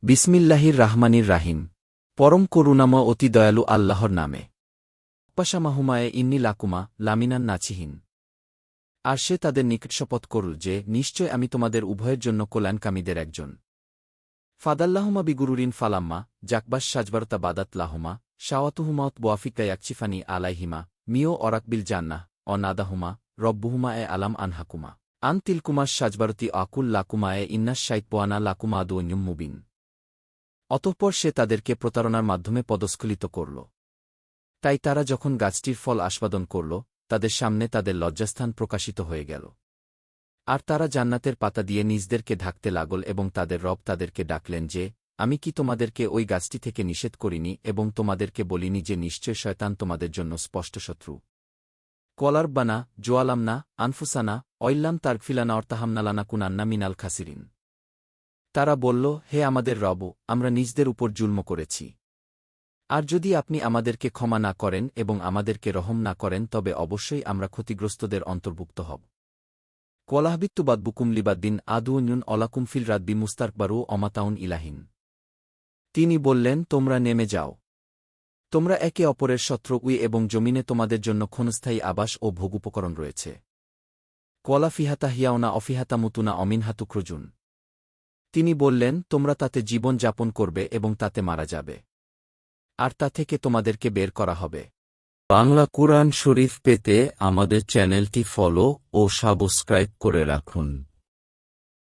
বিসমিল্লাহির রাহমানির রাহিম। পরম করুণাময় অতি দয়ালু আল্লাহর নামে। পাশামাহুমায়ে ইন্নি লাকুমা লামিনান নাছিহীন। আর সে তাদের নিকট শপথ করল যে, নিশ্চয় আমি তোমাদের উভয়ের জন্য কল্যাণকামীদের একজন। ফাদাল্লাহুমা বিগুরুরিন ফালাম্মা জাকবাস সাজবারতা বাদাত লাহুমা শাওয়াতুহুমাত বোয়াফিকা ইয়াকচিফানি আলাইহিমা মিও অরাকবিল জান্নাহ অনাদাহুমা রব্বুহুমা আলাম আনহাকুমা আন তিলকুমাস সাজবারতি আকুল লাকুমায়ে ইন্নাস শাইতপোয়ানা লাকুমা আদুয়ুম মুবিন। অতঃপর সে তাদেরকে প্রতারণার মাধ্যমে পদস্খলিত করল। তাই তারা যখন গাছটির ফল আস্বাদন করল, তাদের সামনে তাদের লজ্জাস্থান প্রকাশিত হয়ে গেল। আর তারা জান্নাতের পাতা দিয়ে নিজদেরকে ঢাকতে লাগল এবং তাদের রব তাদেরকে ডাকলেন যে, আমি কি তোমাদেরকে ওই গাছটি থেকে নিষেধ করিনি এবং তোমাদেরকে বলিনি যে নিশ্চয় শয়তান তোমাদের জন্য স্পষ্ট শত্রু। কলারবানা জোয়ালামনা আনফুসানা অইল্লাম তারকফিলানা অর্তাহামনালানা কুনান্না মিনাল খাসিরিন। তারা বলল, হে আমাদের রব, আমরা নিজদের উপর জুলম করেছি। আর যদি আপনি আমাদেরকে ক্ষমা না করেন এবং আমাদেরকে রহম না করেন তবে অবশ্যই আমরা ক্ষতিগ্রস্তদের অন্তর্ভুক্ত হব। কলাহবিত্তুবাদবুকুম লিবাদ্দিন আদুউন অলাকুম ফিল রাদ্বি মুস্তাকবারু অমাতাউন ইলাহিন। তিনি বললেন, তোমরা নেমে যাও। তোমরা একে অপরের শত্রু এবং জমিনে তোমাদের জন্য ক্ষণস্থায়ী আবাস ও ভোগুপকরণ রয়েছে। কলা ফিহাতা হিয়াওনা অফিহাতা মুতুনা অমিনহাতুক্রুজুন। তিনি বললেন, তোমরা তাতে জীবন যাপন করবে এবং তাতে মারা যাবে। আর তা থেকে তোমাদেরকে বের করা হবে। বাংলা কুরআন শরীফ পেতে আমাদের চ্যানেলটি ফলো ও সাবস্ক্রাইব করে রাখুন।